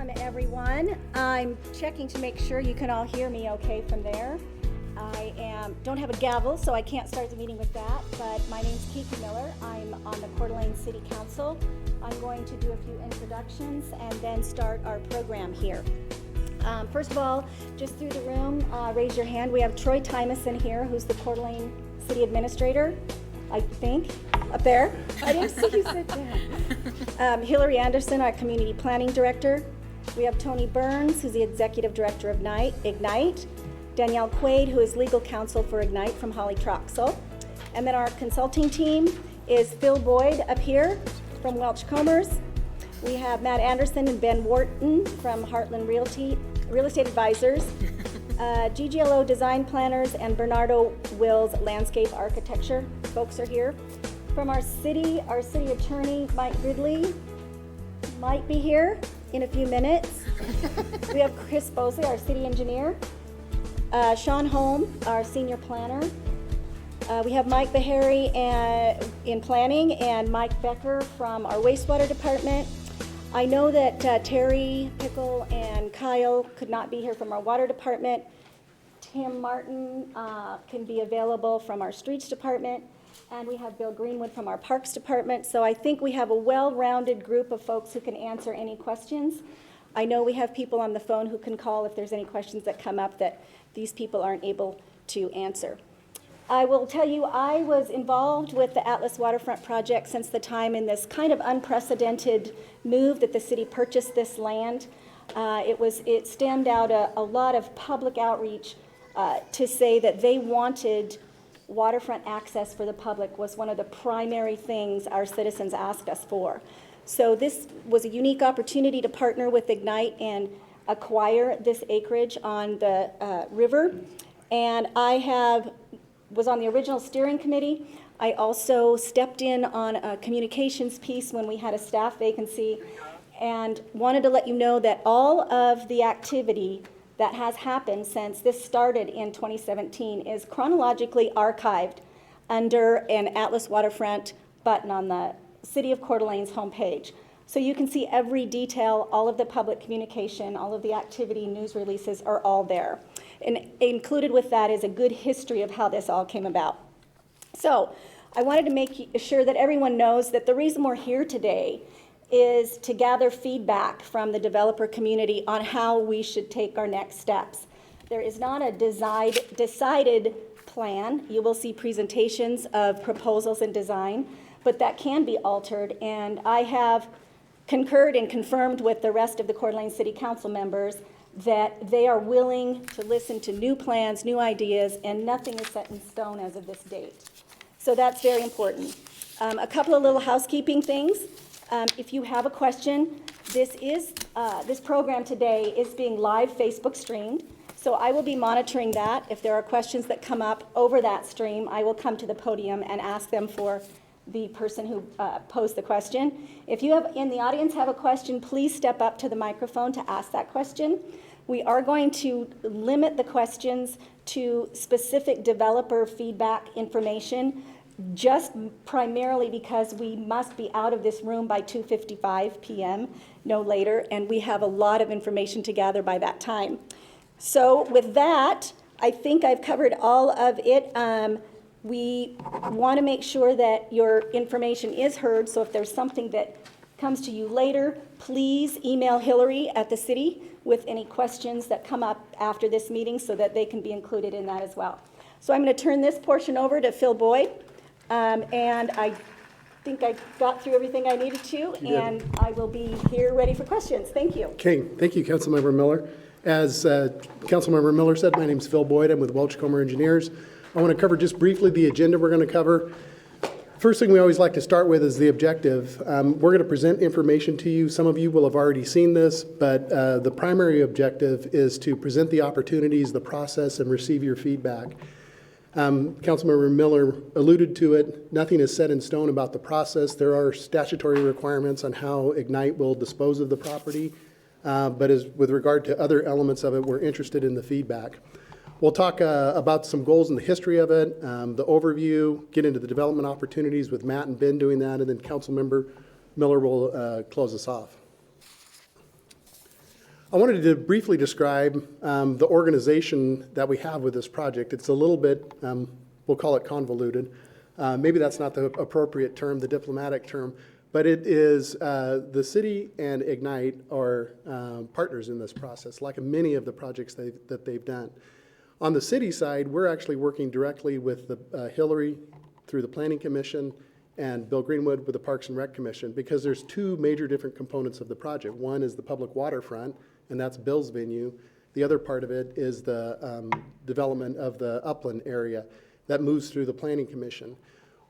Welcome everyone. I'm checking to make sure you can all hear me okay from there. Don't have a gavel, so I can't start the meeting with that, but my name's Kiki Miller. I'm on the Coeur d'Alene City Council. I'm going to do a few introductions and then start our program here. First of all, just through the room, raise your hand. We have Troy Tymason here, who's the Coeur d'Alene City Administrator, I think, up there. I didn't see you sit down. Hillary Anderson, our Community Planning Director. We have Tony Burns, who's the Executive Director of Ignite. Danielle Quaid, who is Legal Counsel for Ignite from Holly Troxel. And then our consulting team is Phil Boyd up here from Welch Comers. We have Matt Anderson and Ben Wharton from Heartland Real Estate Advisors. GGLO Design Planners and Bernardo Wills Landscape Architecture folks are here. From our city attorney, Mike Gridley, might be here in a few minutes. We have Chris Bosley, our city engineer. Sean Holm, our senior planner. We have Mike Beharry in planning and Mike Becker from our wastewater department. I know that Terry Pickle and Kyle could not be here from our water department. Tim Martin can be available from our streets department. And we have Bill Greenwood from our parks department. So I think we have a well-rounded group of folks who can answer any questions. I know we have people on the phone who can call if there's any questions that come up that these people aren't able to answer. I will tell you, I was involved with the Atlas Waterfront project since the time in this kind of unprecedented move that the city purchased this land. It stemmed out a lot of public outreach to say that they wanted waterfront access for the public was one of the primary things our citizens asked us for. So this was a unique opportunity to partner with Ignite and acquire this acreage on the river. And I was on the original steering committee. I also stepped in on a communications piece when we had a staff vacancy and wanted to let you know that all of the activity that has happened since this started in 2017 is chronologically archived under an Atlas Waterfront button on the City of Coeur d'Alene's homepage. So you can see every detail, all of the public communication, all of the activity, news releases are all there. And included with that is a good history of how this all came about. So I wanted to make sure that everyone knows that the reason we're here today is to gather feedback from the developer community on how we should take our next steps. There is not a decided plan. You will see presentations of proposals and design, but that can be altered, and I have concurred and confirmed with the rest of the Coeur d'Alene City Council members that they are willing to listen to new plans, new ideas, and nothing is set in stone as of this date. So that's very important. A couple of little housekeeping things. If you have a question, this program today is being live Facebook streamed, so I will be monitoring that. If there are questions that come up over that stream, I will come to the podium and ask them for the person who posed the question. If you in the audience have a question, please step up to the microphone to ask that question. We are going to limit the questions to specific developer feedback information, just primarily because we must be out of this room by 2:55 p.m., no later, and we have a lot of information to gather by that time. So with that, I think I've covered all of it. We want to make sure that your information is heard, so if there's something that comes to you later, please email Hillary at the city with any questions that come up after this meeting so that they can be included in that as well. So I'm going to turn this portion over to Phil Boyd, and I think I got through everything I needed to, and I will be here ready for questions. Thank you. Okay, thank you, Councilmember Miller. As Councilmember Miller said, my name is Phil Boyd. I'm with Welch Comer Engineers. I want to cover just briefly the agenda we're going to cover. First thing we always like to start with is the objective. We're going to present information to you. Some of you will have already seen this, but the primary objective is to present the opportunities, the process, and receive your feedback. Councilmember Miller alluded to it. Nothing is set in stone about the process. There are statutory requirements on how Ignite will dispose of the property, but with regard to other elements of it, we're interested in the feedback. We'll talk about some goals and the history of it, the overview, get into the development opportunities with Matt and Ben doing that, and then Councilmember Miller will close us off. I wanted to briefly describe the organization that we have with this project. It's a little bit, we'll call it convoluted. Maybe that's not the appropriate term, the diplomatic term, but it is the city and Ignite are partners in this process, like many of the projects that they've done. On the city side, we're actually working directly with the Hillary through the Planning Commission and Bill Greenwood with the Parks and Rec Commission, because there's two major different components of the project. One is the public waterfront, and that's Bill's venue. The other part of it is the development of the upland area that moves through the Planning Commission.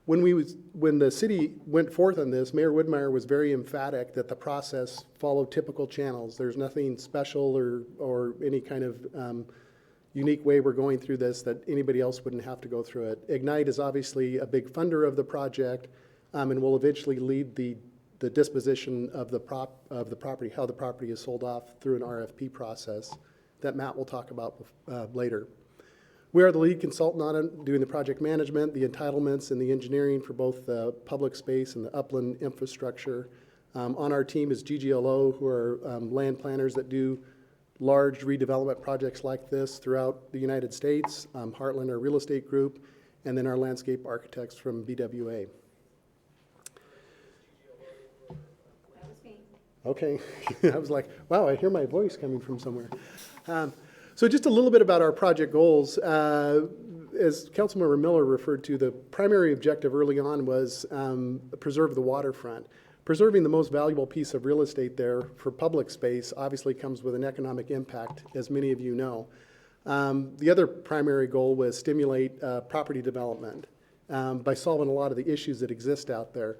When the city went forth on this, Mayor Whitmire was very emphatic that the process followed typical channels. There's nothing special or any kind of unique way we're going through this that anybody else wouldn't have to go through it. Ignite is obviously a big funder of the project and will eventually lead the disposition of the property, how the property is sold off through an RFP process that Matt will talk about later. We are the lead consultant on it, doing the project management, the entitlements, and the engineering for both the public space and the upland infrastructure. On our team is GGLO, who are land planners that do large redevelopment projects like this throughout the United States, Heartland, our real estate group, and then our landscape architects from BWA. That was me. Okay, I was like, wow, I hear my voice coming from somewhere. So just a little bit about our project goals. As Councilmember Miller referred to, the primary objective early on was preserve the waterfront. Preserving the most valuable piece of real estate there for public space obviously comes with an economic impact, as many of you know. The other primary goal was stimulate property development by solving a lot of the issues that exist out there.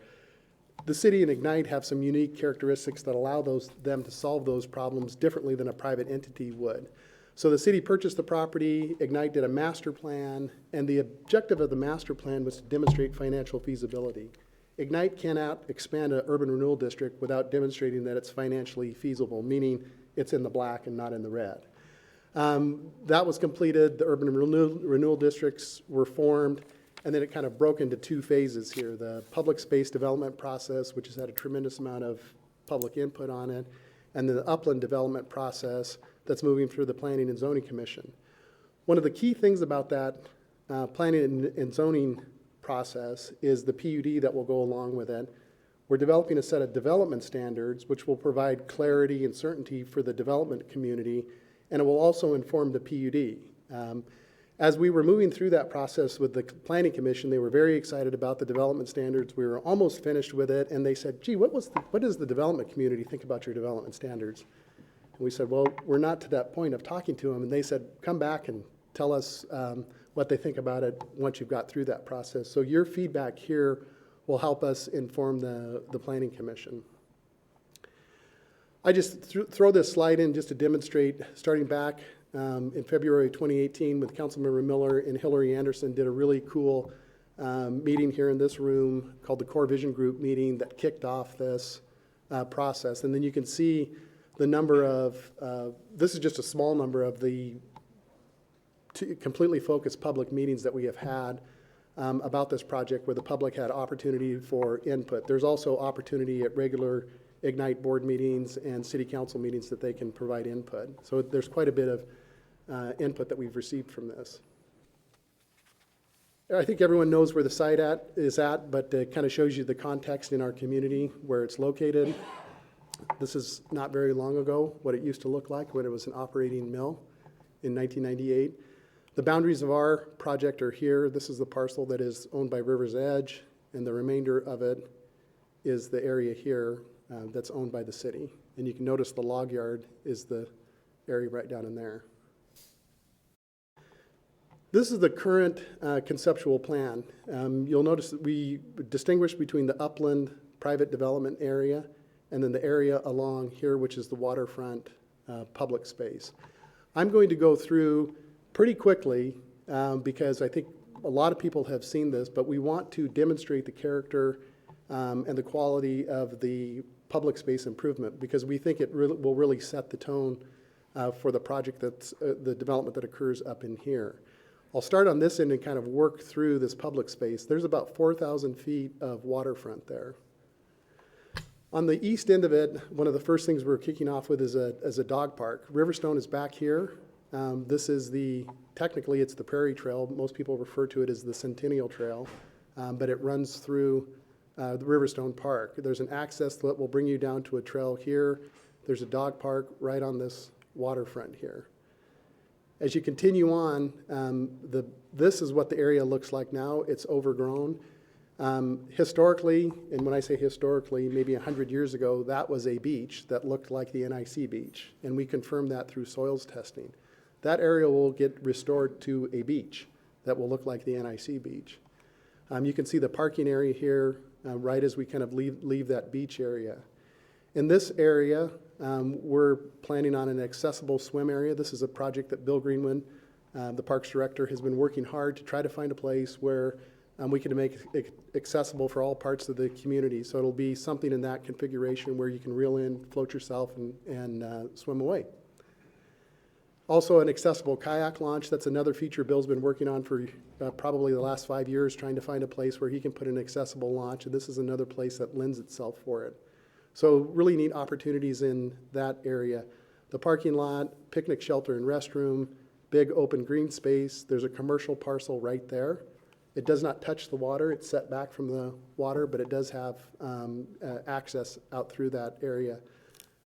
The city and Ignite have some unique characteristics that allow them to solve those problems differently than a private entity would. So the city purchased the property, Ignite did a master plan, and the objective of the master plan was to demonstrate financial feasibility. Ignite cannot expand an urban renewal district without demonstrating that it's financially feasible, meaning it's in the black and not in the red. That was completed, the urban renewal districts were formed, and then it kind of broke into two phases here. The public space development process, which has had a tremendous amount of public input on it, and the upland development process that's moving through the Planning and Zoning Commission. One of the key things about that planning and zoning process is the PUD that will go along with it. We're developing a set of development standards which will provide clarity and certainty for the development community, and it will also inform the PUD. As we were moving through that process with the Planning Commission, they were very excited about the development standards. We were almost finished with it, and they said, gee, what does the development community think about your development standards? And we said, well, we're not to that point of talking to them. And they said, come back and tell us what they think about it once you've got through that process. So your feedback here will help us inform the Planning Commission. I just throw this slide in just to demonstrate, starting back in February 2018 with Councilmember Miller and Hillary Anderson did a really cool meeting here in this room called the Core Vision Group meeting that kicked off this process. And then you can see the number of, this is just a small number of the completely focused public meetings that we have had about this project where the public had opportunity for input. There's also opportunity at regular Ignite board meetings and city council meetings that they can provide input. So there's quite a bit of input that we've received from this. I think everyone knows where the site is at, but it kind of shows you the context in our community where it's located. This is not very long ago, what it used to look like when it was an operating mill in 1998. The boundaries of our project are here. This is the parcel that is owned by River's Edge, and the remainder of it is the area here that's owned by the city. And you can notice the log yard is the area right down in there. This is the current conceptual plan. You'll notice that we distinguish between the upland private development area and then the area along here, which is the waterfront public space. I'm going to go through pretty quickly because I think a lot of people have seen this, but we want to demonstrate the character and the quality of the public space improvement because we think it will really set the tone for the project that's the development that occurs up in here. I'll start on this end and kind of work through this public space. There's about 4,000 feet of waterfront there. On the east end of it, one of the first things we're kicking off with is a dog park. Riverstone is back here. This is technically it's the Prairie Trail. Most people refer to it as the Centennial Trail, but it runs through the Riverstone Park. There's an access that will bring you down to a trail here. There's a dog park right on this waterfront here. As you continue on, this is what the area looks like now. It's overgrown. Historically, and when I say historically, maybe 100 years ago, that was a beach that looked like the NIC beach, and we confirmed that through soils testing. That area will get restored to a beach that will look like the NIC beach. You can see the parking area here right as we kind of leave that beach area. In this area, we're planning on an accessible swim area. This is a project that Bill Greenwood, the Parks Director, has been working hard to try to find a place where we can make it accessible for all parts of the community. So it'll be something in that configuration where you can reel in, float yourself, and swim away. Also an accessible kayak launch. That's another feature Bill's been working on for probably the last 5 years, trying to find a place where he can put an accessible launch, and this is another place that lends itself for it. So really neat opportunities in that area. The parking lot, picnic shelter and restroom, big open green space. There's a commercial parcel right there. It does not touch the water. It's set back from the water, but it does have access out through that area.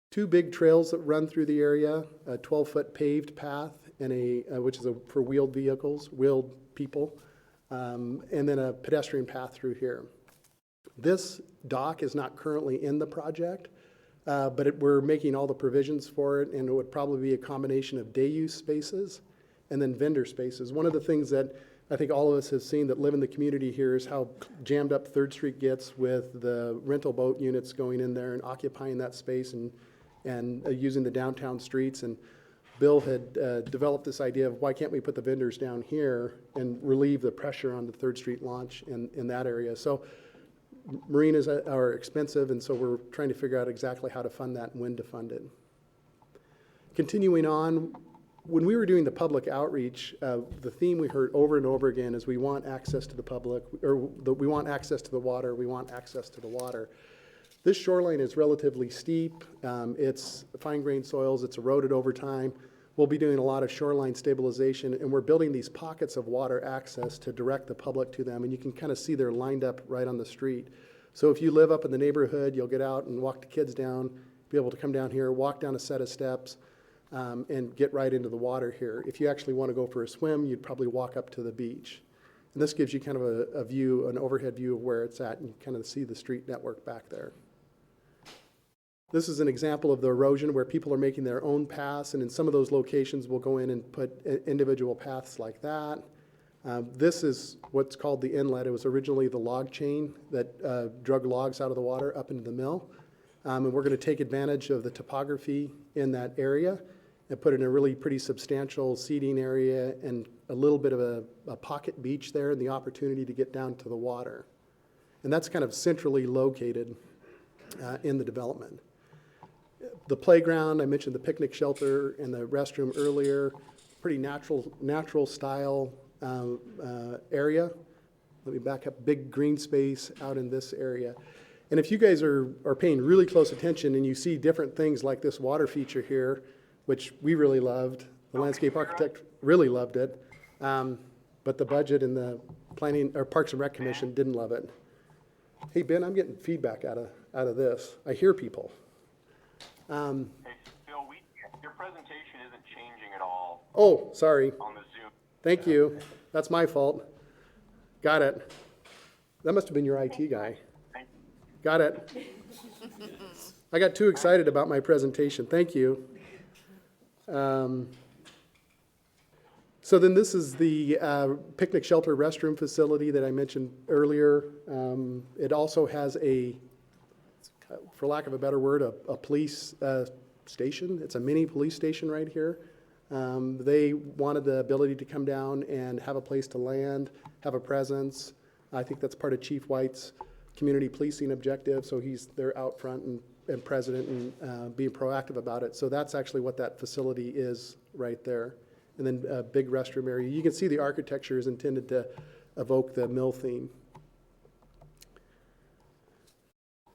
2 big trails that run through the area, a 12-foot paved path and which is for wheeled vehicles, wheeled people, and then a pedestrian path through here. This dock is not currently in the project, but we're making all the provisions for it, and it would probably be a combination of day use spaces and then vendor spaces. One of the things that I think all of us have seen that live in the community here is how jammed up 3rd Street gets with the rental boat units going in there and occupying that space and using the downtown streets. And Bill had developed this idea of why can't we put the vendors down here and relieve the pressure on the 3rd Street launch in that area. So marinas are expensive, and so we're trying to figure out exactly how to fund that and when to fund it. Continuing on, when we were doing the public outreach, the theme we heard over and over again is we want access to the public, we want access to the water, we want access to the water. This shoreline is relatively steep. It's fine-grained soils. It's eroded over time. We'll be doing a lot of shoreline stabilization, and we're building these pockets of water access to direct the public to them, and you can kind of see they're lined up right on the street. So if you live up in the neighborhood, you'll get out and walk the kids down, be able to come down here, walk down a set of steps, and get right into the water here. If you actually want to go for a swim, you'd probably walk up to the beach. And this gives you kind of a view, an overhead view of where it's at, and you kind of see the street network back there. This is an example of the erosion where people are making their own paths, and in some of those locations we'll go in and put individual paths like that. This is what's called the inlet. It was originally the log chain that drug logs out of the water up into the mill. And we're going to take advantage of the topography in that area and put in a really pretty substantial seating area and a little bit of a pocket beach there and the opportunity to get down to the water. And that's kind of centrally located in the development. The playground, I mentioned the picnic shelter and the restroom earlier, pretty natural style area. Let me back up, big green space out in this area. And if you guys are paying really close attention and you see different things like this water feature here, which we really loved, the landscape architect really loved it, but the budget and the planning or Parks and Rec Commission didn't love it. Hey Ben, I'm getting feedback out of this. I hear people. Hey Phil, your presentation isn't changing at all. Oh, sorry. On the Zoom. Thank you. That's my fault. Got it. That must have been your IT guy. Got it. I got too excited about my presentation. Thank you. So then this is the picnic shelter restroom facility that I mentioned earlier. It also has for lack of a better word, a police station. It's a mini police station right here. They wanted the ability to come down and have a place to land, have a presence. I think that's part of Chief White's community policing objective, so they're out front and present and being proactive about it. So that's actually what that facility is right there. And then a big restroom area. You can see the architecture is intended to evoke the mill theme.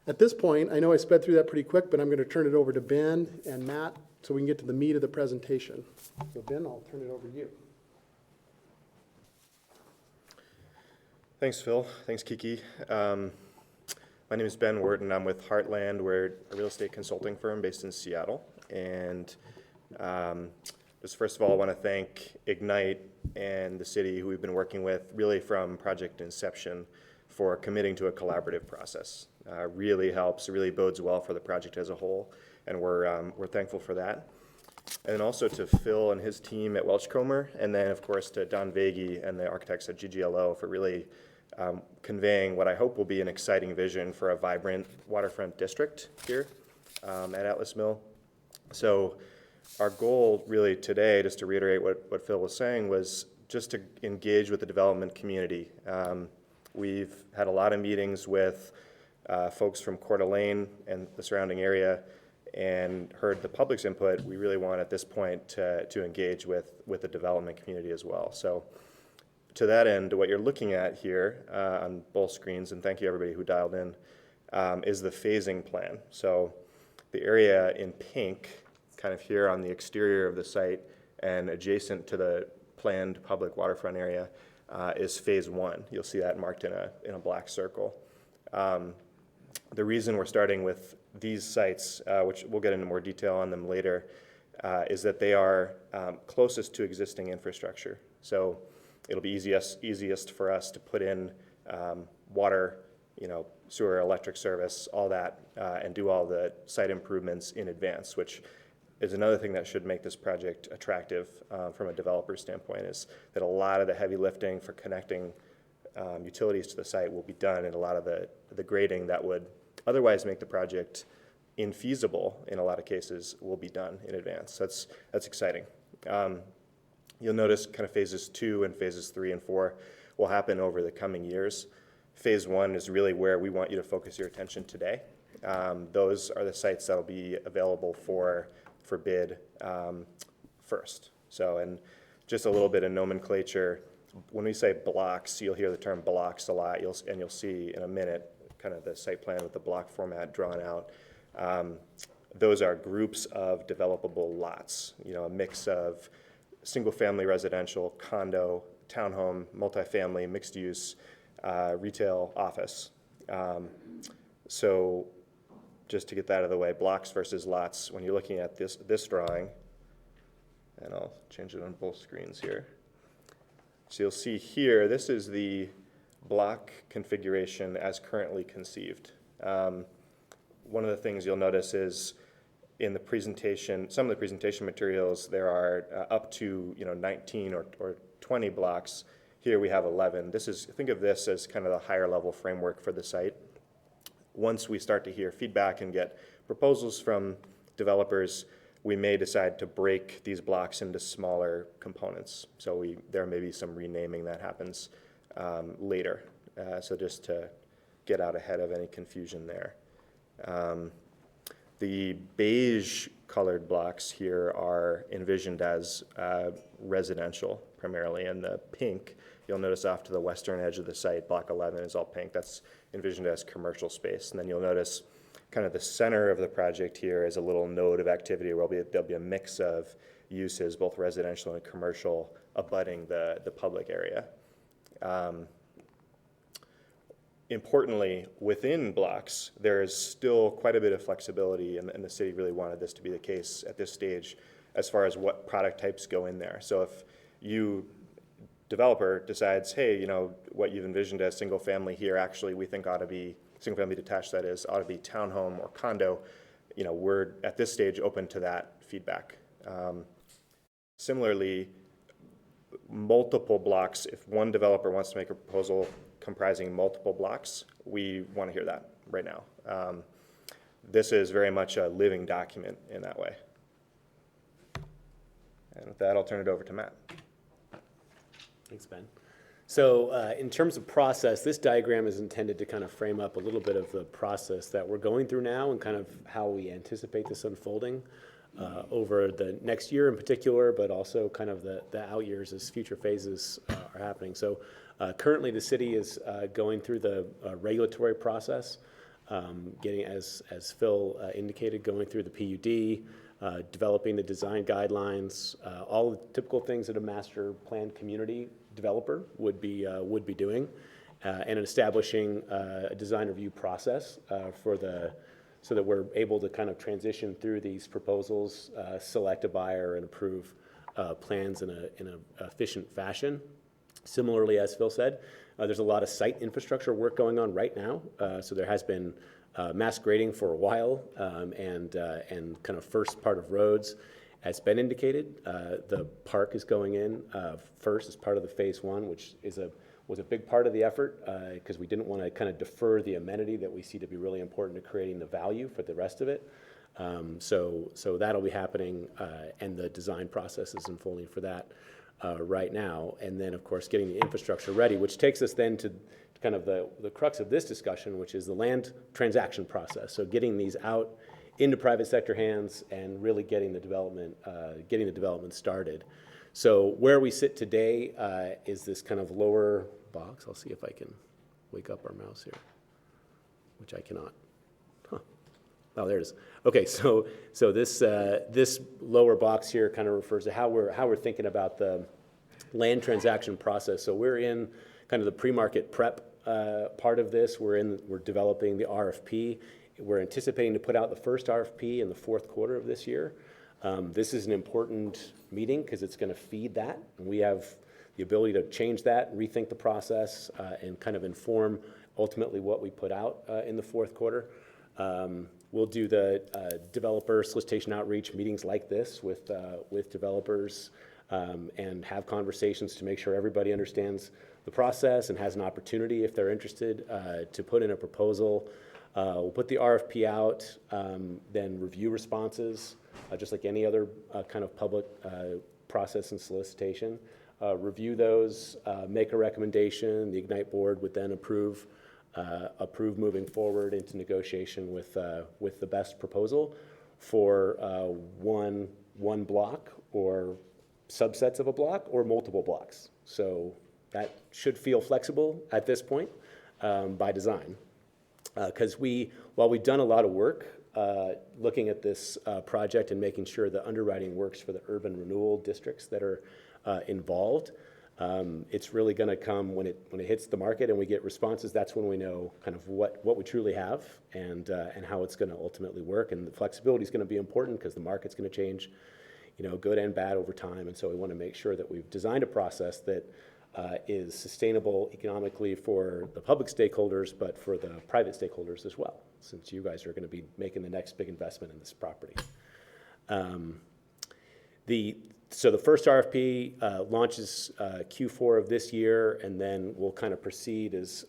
At this point, I know I sped through that pretty quick, but I'm going to turn it over to Ben and Matt so we can get to the meat of the presentation. So Ben, I'll turn it over to you. Thanks, Phil. Thanks, Kiki. My name is Ben Wharton. I'm with Heartland. We're a real estate consulting firm based in Seattle. And just first of all, I want to thank Ignite and the city who we've been working with really from project inception for committing to a collaborative process. Really helps, really bodes well for the project as a whole, and we're thankful for that. And then also to Phil and his team at Welch-Comer, and then of course to Don Vagey and the architects at GGLO for really conveying what I hope will be an exciting vision for a vibrant waterfront district here at Atlas Mill. So our goal really today, just to reiterate what Phil was saying, was just to engage with the development community. We've had a lot of meetings with folks from Coeur d'Alene and the surrounding area and heard the public's input. We really want at this point to engage with the development community as well. So to that end, what you're looking at here on both screens, and thank you everybody who dialed in, is the phasing plan. So the area in pink, kind of here on the exterior of the site and adjacent to the planned public waterfront area, is phase one. You'll see that marked in a black circle. The reason we're starting with these sites, which we'll get into more detail on them later, is that they are closest to existing infrastructure. So it'll be easiest for us to put in water, sewer, electric service, all that, and do all the site improvements in advance, which is another thing that should make this project attractive from a developer standpoint, is that a lot of the heavy lifting for connecting utilities to the site will be done, and a lot of the grading that would otherwise make the project infeasible in a lot of cases will be done in advance. That's exciting. You'll notice kind of phases 2 and phases 3 and 4 will happen over the coming years. Phase 1 is really where we want you to focus your attention today. Those are the sites that will be available for bid first. So, and just a little bit of nomenclature. When we say blocks, you'll hear the term blocks a lot, and you'll see in a minute kind of the site plan with the block format drawn out. Those are groups of developable lots, a mix of single-family residential, condo, townhome, multifamily, mixed use, retail, office. So just to get that out of the way, blocks versus lots, when you're looking at this drawing, and I'll change it on both screens here. So you'll see here, this is the block configuration as currently conceived. One of the things you'll notice is in the presentation, some of the presentation materials, there are up to 19 or 20 blocks. Here we have 11. Think of this as kind of the higher level framework for the site. Once we start to hear feedback and get proposals from developers, we may decide to break these blocks into smaller components. So there may be some renaming that happens later. So just to get out ahead of any confusion there. The beige colored blocks here are envisioned as residential primarily, and the pink, you'll notice off to the western edge of the site, block 11 is all pink. That's envisioned as commercial space. And then you'll notice kind of the center of the project here is a little node of activity where there'll be a mix of uses, both residential and commercial, abutting the public area. Importantly, within blocks, there is still quite a bit of flexibility, and the city really wanted this to be the case at this stage as far as what product types go in there. So if you, developer, decides, hey, what you've envisioned as single family here, actually we think ought to be, single family detached that is, ought to be townhome or condo, we're at this stage open to that feedback. Similarly, multiple blocks, if one developer wants to make a proposal comprising multiple blocks, we want to hear that right now. This is very much a living document in that way. And with that, I'll turn it over to Matt. Thanks, Ben. So in terms of process, this diagram is intended to kind of frame up a little bit of the process that we're going through now and kind of how we anticipate this unfolding over the next year in particular, but also kind of the out years as future phases are happening. So currently the city is going through the regulatory process getting, as Phil indicated, going through the PUD, developing the design guidelines, all the typical things that a master plan community developer would be doing, and establishing a design review process so that we're able to kind of transition through these proposals, select a buyer, and approve plans in an efficient fashion. Similarly, as Phil said, there's a lot of site infrastructure work going on right now. So there has been mass grading for a while, and kind of first part of roads has been indicated. The park is going in first as part of the phase one, which was a big part of the effort, because we didn't want to kind of defer the amenity that we see to be really important to creating the value for the rest of it. So that'll be happening, and the design process is unfolding for that right now. And then, of course, getting the infrastructure ready, which takes us then to kind of the crux of this discussion, which is the land transaction process. So getting these out into private sector hands and really getting the development started. So where we sit today is this kind of lower box. I'll see if I can wake up our mouse here, which I cannot. Oh, there it is. Okay, so this lower box here kind of refers to how we're thinking about the land transaction process. So we're in kind of the pre-market prep part of this. We're developing the RFP. We're anticipating to put out the first RFP in the fourth quarter of this year. This is an important meeting because it's going to feed that, and we have the ability to change that, rethink the process, and kind of inform ultimately what we put out in the fourth quarter. We'll do the developer solicitation outreach meetings like this with developers, and have conversations to make sure everybody understands the process and has an opportunity, if they're interested, to put in a proposal. We'll put the RFP out, then review responses, just like any other kind of public process and solicitation. Review those, make a recommendation. The Ignite board would then approve moving forward into negotiation with the best proposal for one block or subsets of a block or multiple blocks. So that should feel flexible at this point by design. Because while we've done a lot of work looking at this project and making sure the underwriting works for the urban renewal districts that are involved, it's really going to come when it hits the market and we get responses. That's when we know kind of what we truly have and how it's going to ultimately work. And the flexibility is going to be important because the market's going to change, good and bad over time. And so we want to make sure that we've designed a process that is sustainable economically for the public stakeholders, but for the private stakeholders as well, since you guys are going to be making the next big investment in this property. So the first RFP launches Q4 of this year, and then we'll kind of proceed as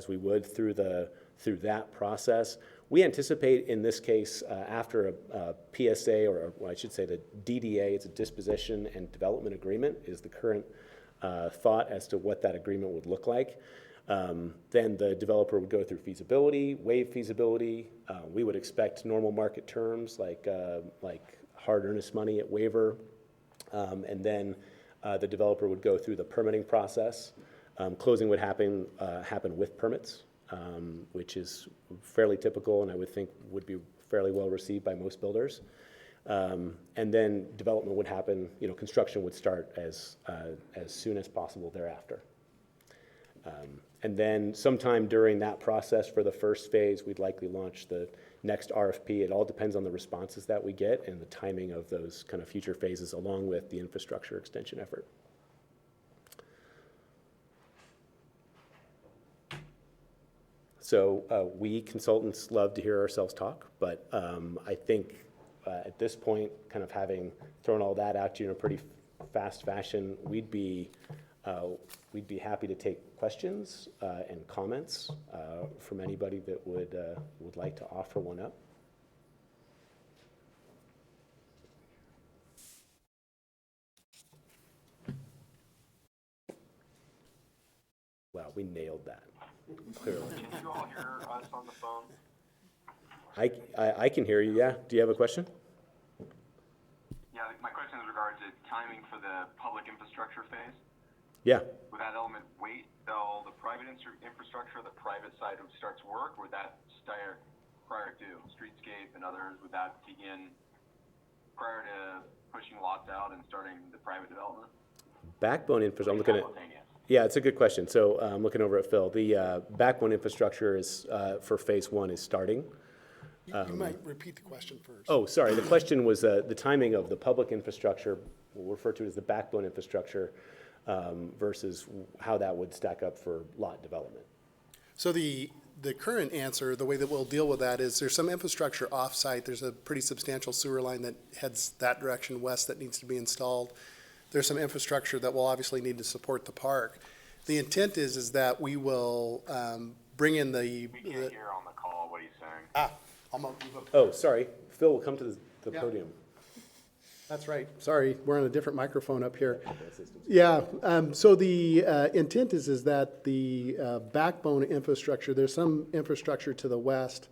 we would through that process. We anticipate in this case, after a PSA, or I should say the DDA, it's a disposition and development agreement, is the current thought as to what that agreement would look like. Then the developer would go through feasibility, waive feasibility. We would expect normal market terms like hard earnest money at waiver. And then the developer would go through the permitting process. Closing would happen with permits, which is fairly typical and I would think would be fairly well received by most builders. And then development would happen, construction would start as soon as possible thereafter. And then sometime during that process for the first phase, we'd likely launch the next RFP. It all depends on the responses that we get and the timing of those kind of future phases along with the infrastructure extension effort. So we consultants love to hear ourselves talk, but I think at this point, kind of having thrown all that out to you in a pretty fast fashion, we'd be happy to take questions and comments from anybody that would like to offer one up. Wow, we nailed that, clearly. Can you all hear us on the phone? I can hear you, yeah. Do you have a question? Yeah, my question is in regards to timing for the public infrastructure phase. Yeah. would that element wait till the private infrastructure, the private side starts work? Would that start prior to streetscape and others? Would that begin prior to pushing lots out and starting the private development? Backbone infrastructure, I'm looking at, Simultaneous. yeah, it's a good question. So I'm looking over at Phil. The backbone infrastructure is, for phase one is starting. You might repeat the question first. Oh, sorry, the question was the timing of the public infrastructure, we'll refer to as the backbone infrastructure, versus how that would stack up for lot development. So the current answer, the way that we'll deal with that is there's some infrastructure off-site. There's a pretty substantial sewer line that heads that direction west that needs to be installed. There's some infrastructure that will obviously need to support the park. The intent is that we will bring in We can't hear on the call what he's saying. I'm gonna move up. Oh, sorry, Phil will come to the Yeah. podium. That's right. Sorry, we're on a different microphone up here. Yeah, so the intent is that the backbone infrastructure, there's some infrastructure to the west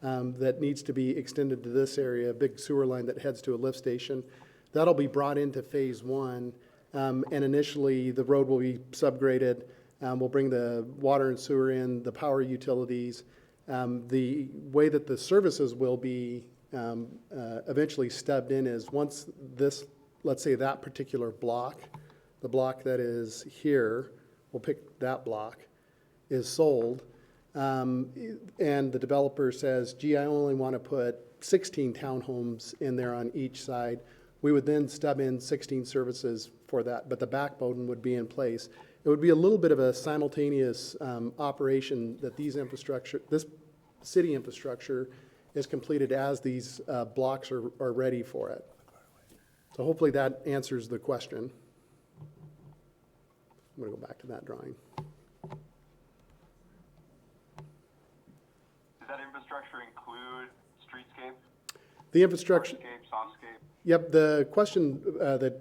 that needs to be extended to this area, a big sewer line that heads to a lift station. That'll be brought into phase one, and initially the road will be subgraded. We'll bring the water and sewer in, the power utilities. The way that the services will be eventually stubbed in is once this, let's say that particular block, the block that is here, we'll pick that block, is sold, and the developer says, gee, I only want to put 16 townhomes in there on each side, we would then stub in 16 services for that, but the backbone would be in place. It would be a little bit of a simultaneous operation that this city infrastructure is completed as these blocks are ready for it. So hopefully that answers the question. I'm going to go back to that drawing. Does that infrastructure include streetscape, The infrastructure, hardscape, softscape? yep, the question that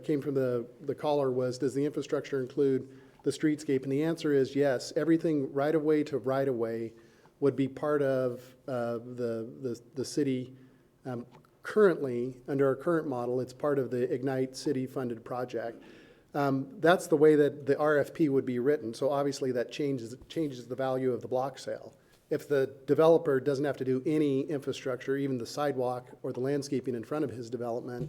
came from the caller was, does the infrastructure include the streetscape? And the answer is yes. Everything right-of-way to right-of-way would be part of the city. Currently, under our current model, it's part of the Ignite city-funded project. That's the way that the RFP would be written, so obviously that changes the value of the block sale. If the developer doesn't have to do any infrastructure, even the sidewalk or the landscaping in front of his development,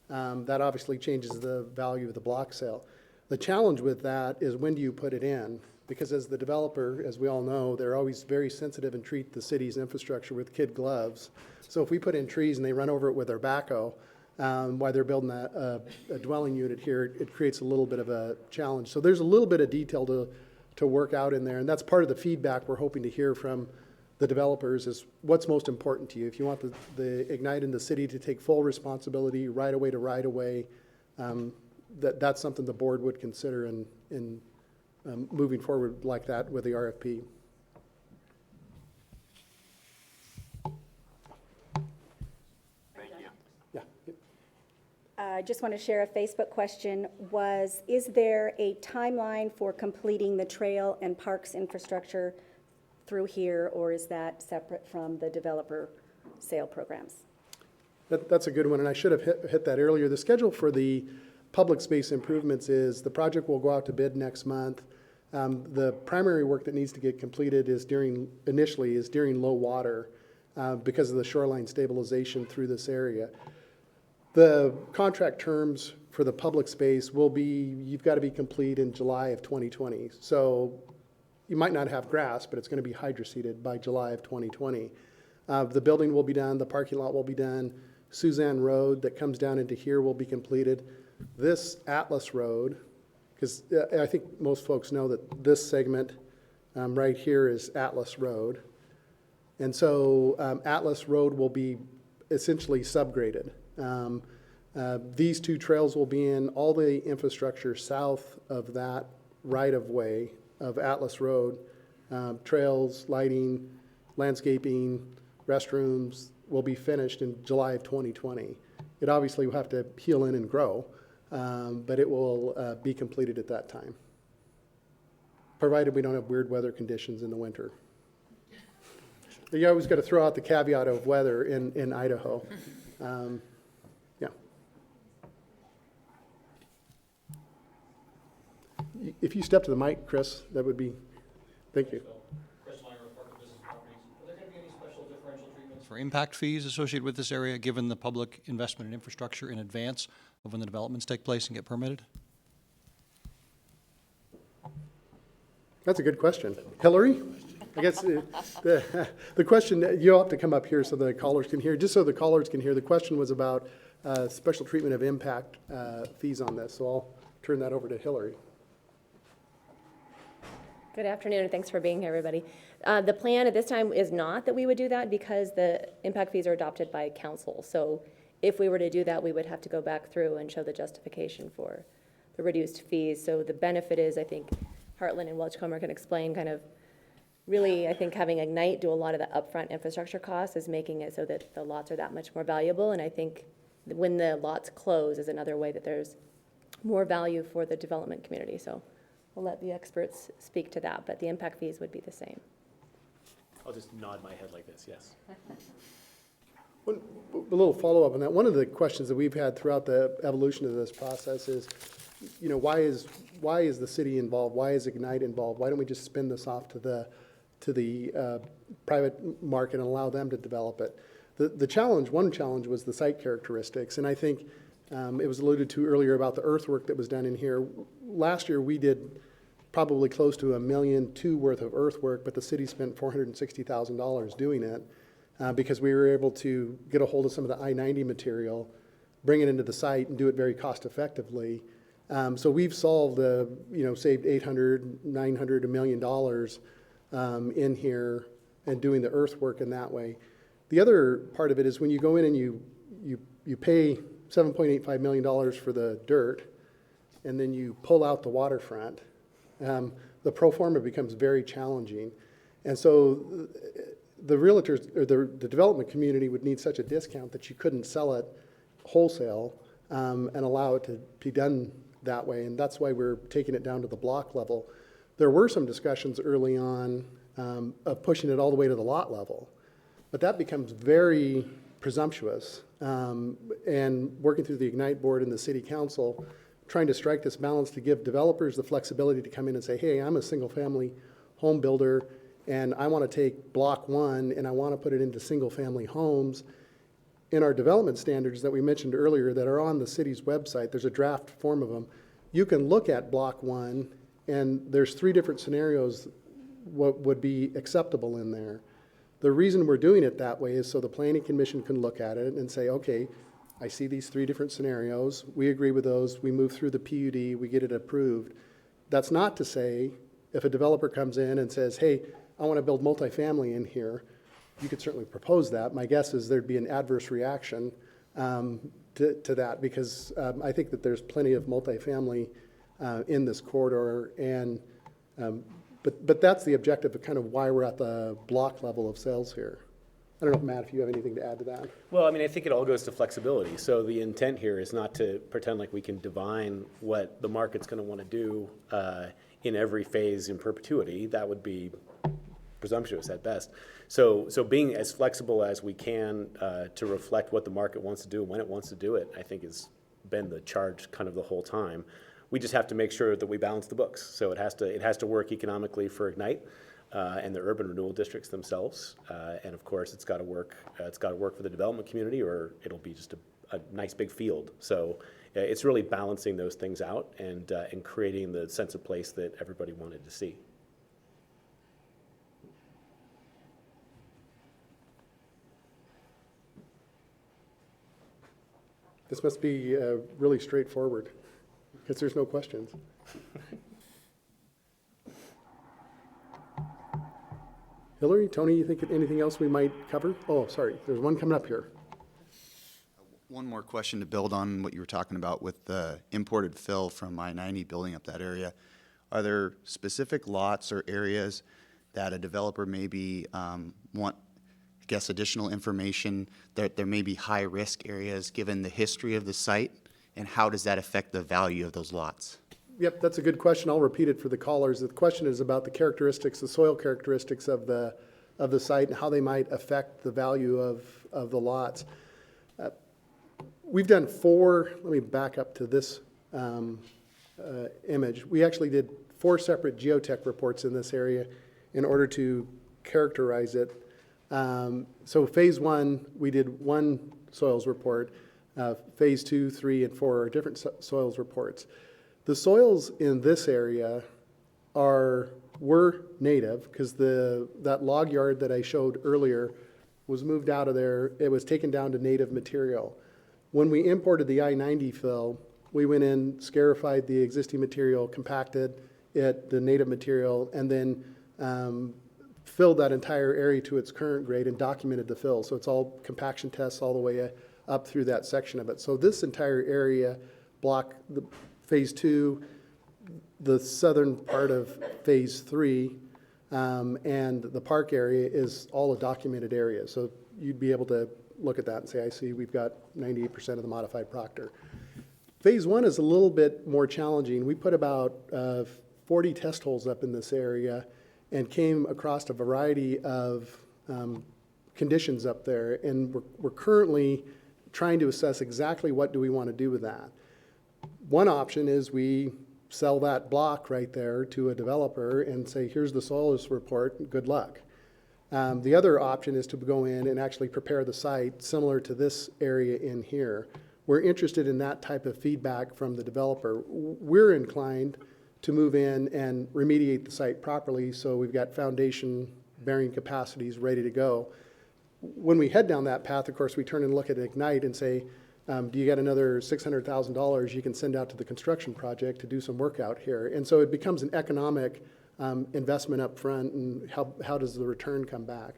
that obviously changes the value of the block sale. The challenge with that is when do you put it in? Because as the developer, as we all know, they're always very sensitive and treat the city's infrastructure with kid gloves. So if we put in trees and they run over it with their backhoe, while they're building a dwelling unit here, it creates a little bit of a challenge. So there's a little bit of detail to work out in there, and that's part of the feedback we're hoping to hear from the developers is what's most important to you. If you want the Ignite in the city to take full responsibility right away to right away, that's something the board would consider in moving forward like that with the RFP. Thank you. Yeah. I just want to share a Facebook question was, is there a timeline for completing the trail and parks infrastructure through here, or is that separate from the developer sale programs? That's a good one, and I should have hit that earlier. The schedule for the public space improvements is the project will go out to bid next month. The primary work that needs to get completed is initially during low water because of the shoreline stabilization through this area. The contract terms for the public space will be, you've got to be complete in July of 2020. So you might not have grass, but it's going to be hydroseeded by July of 2020. The building will be done, the parking lot will be done, Suzanne Road that comes down into here will be completed. This Atlas Road, because I think most folks know that this segment right here is Atlas Road. And so Atlas Road will be essentially subgraded. These two trails will be in all the infrastructure south of that right-of-way of Atlas Road. Trails, lighting, landscaping, restrooms will be finished in July of 2020. It obviously will have to heal in and grow, but it will be completed at that time, provided we don't have weird weather conditions in the winter. You always got to throw out the caveat of weather in Idaho. Yeah. if you step to the mic, Chris, that would be, thank you. Chris Langer with Parker Business Properties. Are there going to be any special differential treatments for impact fees associated with this area, given the public investment in infrastructure in advance of when the developments take place and get permitted? That's a good question. Hillary? I guess the question, you'll have to come up here so the callers can hear. Just so the callers can hear, the question was about special treatment of impact fees on this. So I'll turn that over to Hillary. Good afternoon, and thanks for being here, everybody. The plan at this time is not that we would do that because the impact fees are adopted by council. So if we were to do that, we would have to go back through and show the justification for the reduced fees. So the benefit is, I think, Heartland and Welchcomer can explain kind of really, I think having Ignite do a lot of the upfront infrastructure costs is making it so that the lots are that much more valuable. And I think when the lots close is another way that there's more value for the development community. So we'll let the experts speak to that, but the impact fees would be the same. I'll just nod my head like this, yes. A little follow-up on that. One of the questions that we've had throughout the evolution of this process is, you know, why is the city involved? Why is Ignite involved? Why don't we just spin this off to the private market and allow them to develop it? One challenge was the site characteristics, and I think it was alluded to earlier about the earthwork that was done in here. Last year we did probably close to $1.2 million worth of earthwork, but the city spent $460,000 doing it because we were able to get a hold of some of the I-90 material, bring it into the site, and do it very cost effectively. So we've solved saved $800, $900, $1 million in here and doing the earthwork in that way. The other part of it is when you go in and you pay $7.85 million for the dirt, and then you pull out the waterfront, the pro forma becomes very challenging. And so the realtors or the development community would need such a discount that you couldn't sell it wholesale and allow it to be done that way. And that's why we're taking it down to the block level. There were some discussions early on of pushing it all the way to the lot level, but that becomes very presumptuous. And working through the Ignite board and the city council, trying to strike this balance to give developers the flexibility to come in and say, hey, I'm a single family home builder and I want to take block 1 and I want to put it into single family homes. In our development standards that we mentioned earlier that are on the city's website, there's a draft form of them. You can look at block 1 and there's 3 different scenarios what would be acceptable in there. The reason we're doing it that way is so the planning commission can look at it and say, okay, I see these 3 different scenarios. We agree with those. We move through the PUD. We get it approved. That's not to say if a developer comes in and says, hey, I want to build multifamily in here, you could certainly propose that. My guess is there'd be an adverse reaction to that because I think that there's plenty of multifamily in this corridor. And but that's the objective of kind of why we're at the block level of sales here. I don't know, Matt, if you have anything to add to that. Well, I mean, I think it all goes to flexibility. So the intent here is not to pretend like we can divine what the market's going to want to do in every phase in perpetuity. That would be presumptuous at best. So being as flexible as we can to reflect what the market wants to do when it wants to do it, I think has been the charge kind of the whole time. We just have to make sure that we balance the books. So it has to work economically for Ignite and the urban renewal districts themselves, and of course it's got to work. It's got to work for the development community, or it'll be just a nice big field. So it's really balancing those things out and creating the sense of place that everybody wanted to see. This must be really straightforward because there's no questions. Hillary, Tony, you think of anything else we might cover? Oh, sorry, there's one coming up here. One more question to build on what you were talking about with the imported fill from I-90 building up that area. Are there specific lots or areas that a developer maybe want, I guess, additional information that there may be high-risk areas given the history of the site, and how does that affect the value of those lots? Yep, that's a good question. I'll repeat it for the callers. The question is about the characteristics, the soil characteristics of the site and how they might affect the value of the lots. We've done 4, let me back up to this image. We actually did 4 separate geotech reports in this area in order to characterize it. So phase 1, we did 1 soils report. Phase 2, 3, and 4 are different soils reports. The soils in this area were native because that log yard that I showed earlier was moved out of there. It was taken down to native material. When we imported the I-90 fill, we went in, scarified the existing material, compacted it, the native material, and then filled that entire area to its current grade and documented the fill. So it's all compaction tests all the way up through that section of it. So this entire area, the phase 2, the southern part of phase 3, and the park area is all a documented area. So you'd be able to look at that and say, I see we've got 98% of the modified Proctor. Phase 1 is a little bit more challenging. We put about 40 test holes up in this area and came across a variety of conditions up there. And we're currently trying to assess exactly what do we want to do with that. One option is we sell that block right there to a developer and say, here's the soils report, good luck. The other option is to go in and actually prepare the site similar to this area in here. We're interested in that type of feedback from the developer. We're inclined to move in and remediate the site properly so we've got foundation bearing capacities ready to go. When we head down that path, of course, we turn and look at Ignite and say, do you got another $600,000 you can send out to the construction project to do some work out here? And so it becomes an economic investment up front, and how does the return come back?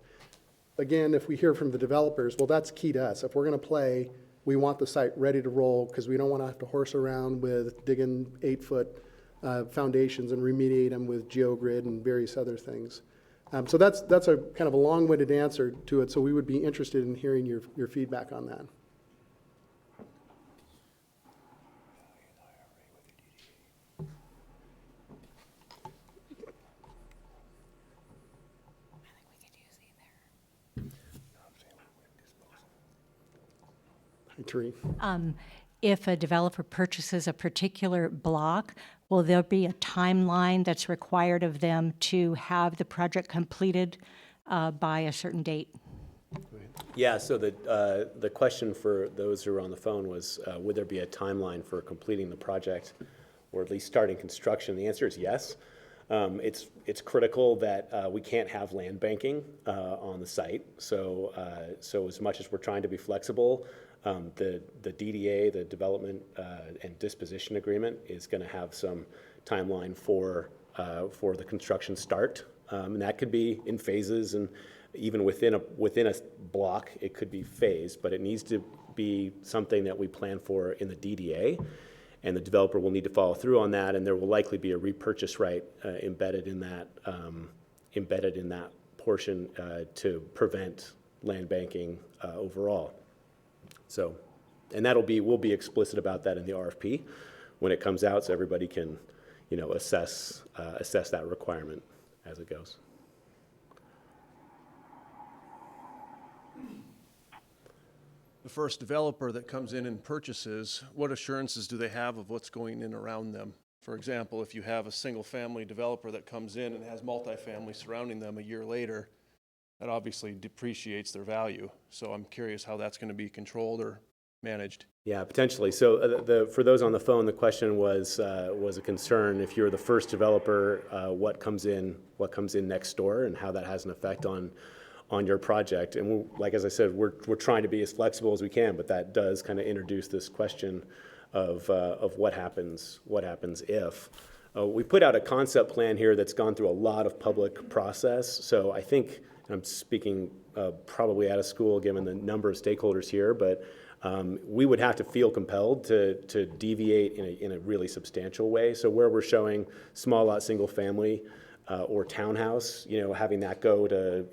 Again, if we hear from the developers, well, that's key to us. If we're going to play, we want the site ready to roll because we don't want to have to horse around with digging 8-foot foundations and remediate them with geogrid and various other things. So that's a kind of a long-winded answer to it. So we would be interested in hearing your feedback on that. If a developer purchases a particular block, will there be a timeline that's required of them to have the project completed by a certain date? Yeah, so the question for those who are on the phone was, would there be a timeline for completing the project, or at least starting construction? The answer is yes. It's critical that we can't have land banking on the site. So as much as we're trying to be flexible, the DDA, the Development and Disposition Agreement, is going to have some timeline for the construction start, and that could be in phases, and even within a block, it could be phased, but it needs to be something that we plan for in the DDA, and the developer will need to follow through on that, and there will likely be a repurchase right embedded in that portion to prevent land banking overall. So, and we'll be explicit about that in the RFP when it comes out, so everybody can, assess that requirement as it goes. The first developer that comes in and purchases, what assurances do they have of what's going in around them? For example, if you have a single-family developer that comes in and has multifamily surrounding them a year later, that obviously depreciates their value. So I'm curious how that's going to be controlled or managed. Yeah, potentially. So for those on the phone, the question was a concern. If you're the first developer, what comes in next door, and how that has an effect on your project. And as I said, we're trying to be as flexible as we can, but that does kind of introduce this question of what happens if. We put out a concept plan here that's gone through a lot of public process. So I think, I'm speaking probably out of school given the number of stakeholders here, but we would have to feel compelled to deviate in a really substantial way. So where we're showing small lot, single family, or townhouse, having that go to,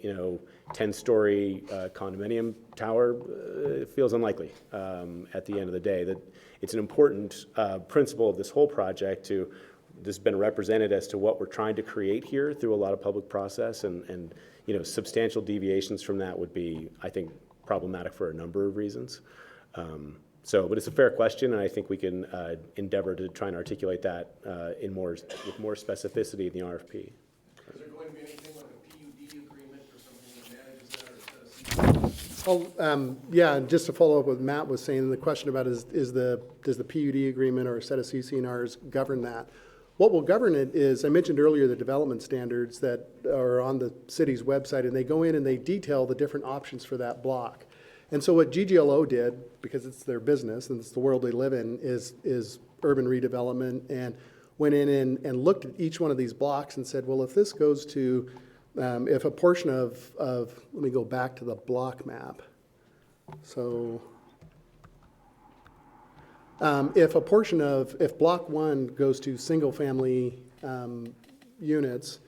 10-story condominium tower, it feels unlikely at the end of the day. That it's an important principle of this whole project this has been represented as to what we're trying to create here through a lot of public process, and substantial deviations from that would be, I think, problematic for a number of reasons. So, but it's a fair question, and I think we can endeavor to try and articulate that with more specificity in the RFP. Is there going to be anything like a PUD agreement or something that manages that, or a set of Yeah, and just to follow up what Matt was saying, the question about does the PUD agreement or a set of CC&Rs govern that? What will govern it is, I mentioned earlier, the development standards that are on the city's website, and they go in and they detail the different options for that block. And so what GGLO did, because it's their business and it's the world they live in, is urban redevelopment, and went in and looked at each one of these blocks and said, well, if this goes to, if a portion of, let me go back to the block map. So if block 1 goes to single-family units,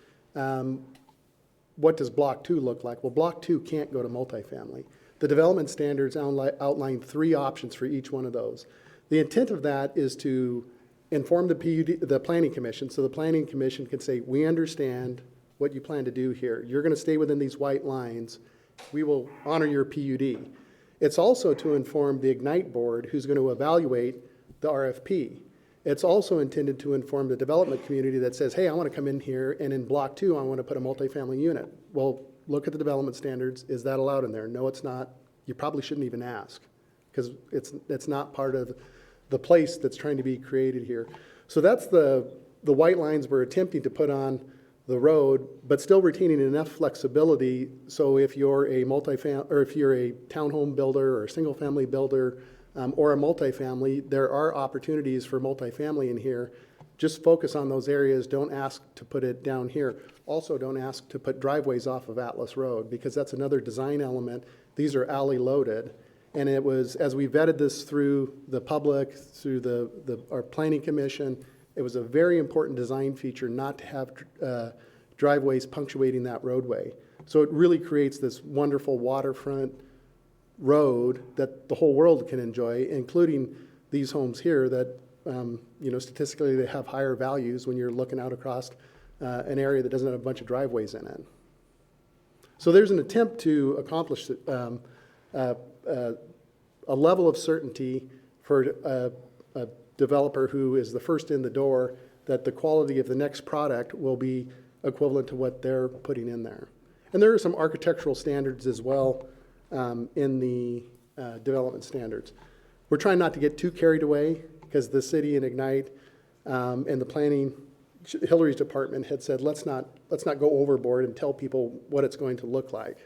what does block 2 look like? Well, block 2 can't go to multifamily. The development standards outline 3 options for each one of those. The intent of that is to inform the Planning Commission, so the Planning Commission can say, we understand what you plan to do here. You're going to stay within these white lines. We will honor your PUD. It's also to inform the Ignite Board, who's going to evaluate the RFP. It's also intended to inform the development community that says, hey, I want to come in here, and in block 2, I want to put a multifamily unit. Well, look at the development standards. Is that allowed in there? No, it's not. You probably shouldn't even ask, because it's not part of the place that's trying to be created here. So that's the white lines we're attempting to put on the road, but still retaining enough flexibility. So if you're a or if you're a townhome builder or a single family builder or a multifamily, there are opportunities for multifamily in here. Just focus on those areas. Don't ask to put it down here. Also, don't ask to put driveways off of Atlas Road, because that's another design element. These are alley loaded. And it was, as we vetted this through the public, through our planning commission, it was a very important design feature not to have driveways punctuating that roadway. So it really creates this wonderful waterfront road that the whole world can enjoy, including these homes here that, statistically they have higher values when you're looking out across an area that doesn't have a bunch of driveways in it. So there's an attempt to accomplish a level of certainty for a developer who is the first in the door, that the quality of the next product will be equivalent to what they're putting in there. And there are some architectural standards as well in the development standards. We're trying not to get too carried away, because the city and Ignite and the planning, Hillary's department had said, let's not go overboard and tell people what it's going to look like.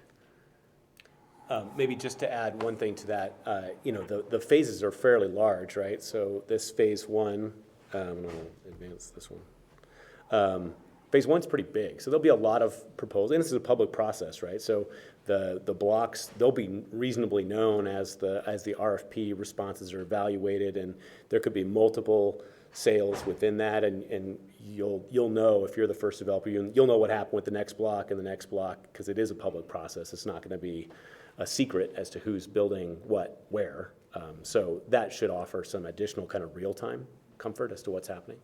Maybe just to add one thing to that, the phases are fairly large, right? So this phase 1, I'm going to advance this one. Phase 1's pretty big, so there'll be a lot of proposals, and this is a public process, right? So the blocks, they'll be reasonably known as the RFP responses are evaluated, and there could be multiple sales within that, and you'll know if you're the first developer, you'll know what happened with the next block and the next block, because it is a public process. It's not going to be a secret as to who's building what, where. So that should offer some additional kind of real-time comfort as to what's happening.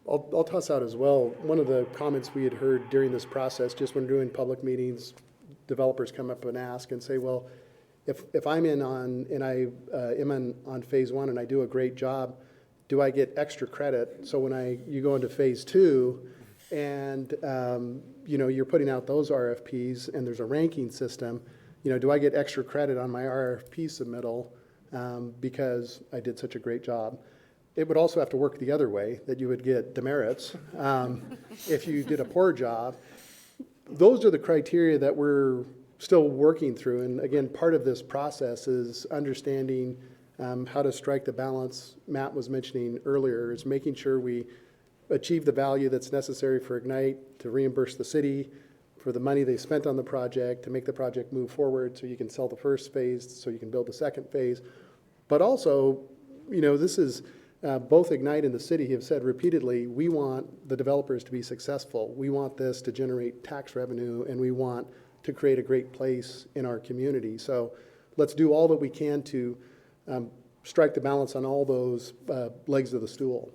I'll toss out as well, one of the comments we had heard during this process, just when doing public meetings, developers come up and ask and say, well, if I'm in on, and I am on phase 1 and I do a great job, do I get extra credit? So when you go into phase 2 and you're putting out those RFPs and there's a ranking system, do I get extra credit on my RFP submittal because I did such a great job? It would also have to work the other way, that you would get demerits if you did a poor job. Those are the criteria that we're still working through. And again, part of this process is understanding how to strike the balance Matt was mentioning earlier, is making sure we achieve the value that's necessary for Ignite to reimburse the city for the money they spent on the project, to make the project move forward so you can sell the first phase, so you can build the second phase. But also, this is, both Ignite and the city have said repeatedly, we want the developers to be successful. We want this to generate tax revenue, and we want to create a great place in our community. So let's do all that we can to strike the balance on all those legs of the stool.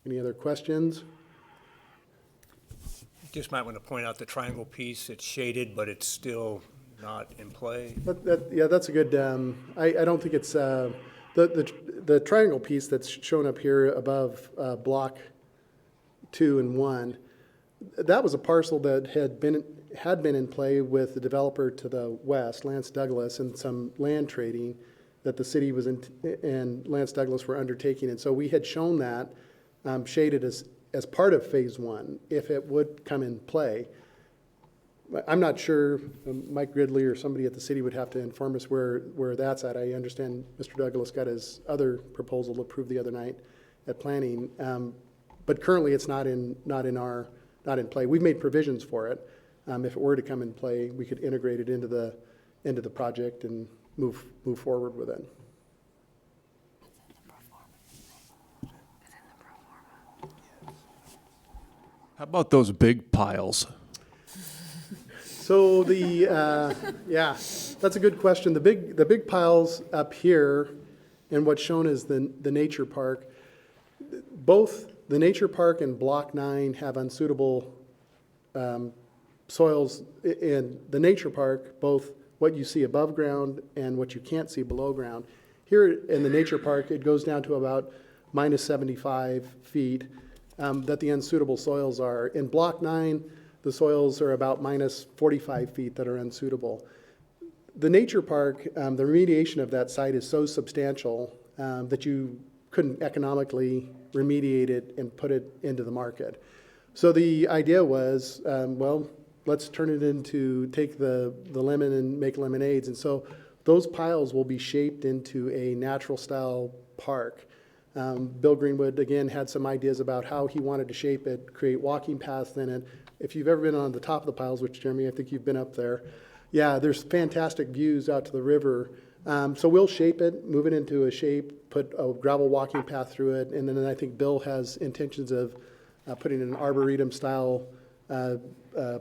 Any other questions? Just might want to point out the triangle piece, it's shaded, but it's still not in play. Yeah, that's a good, I don't think it's, the triangle piece that's shown up here above block 2 and 1, that was a parcel that had been in play with the developer to the west, Lance Douglas, and some land trading that the city was in, and Lance Douglas were undertaking. And so we had shown that shaded as part of phase 1, if it would come in play. I'm not sure, Mike Gridley or somebody at the city would have to inform us where that's at. I understand Mr. Douglas got his other proposal approved the other night at planning, but currently it's not in play. We've made provisions for it. If it were to come in play, we could integrate it into the project and move forward with it. How about those big piles? So yeah, that's a good question. The big piles up here and what's shown is the nature park. Both the nature park and block 9 have unsuitable soils. In the nature park, both what you see above ground and what you can't see below ground. Here in the nature park, it goes down to about minus 75 feet that the unsuitable soils are. In block 9, the soils are about minus 45 feet that are unsuitable. The nature park, the remediation of that site is so substantial that you couldn't economically remediate it and put it into the market. So the idea was, well, let's turn it into, take the lemon and make lemonades. And so those piles will be shaped into a natural style park. Bill Greenwood, again, had some ideas about how he wanted to shape it, create walking paths in it. If you've ever been on the top of the piles, which Jeremy, I think you've been up there, yeah, there's fantastic views out to the river. So we'll shape it, move it into a shape, put a gravel walking path through it, and then I think Bill has intentions of putting an arboretum style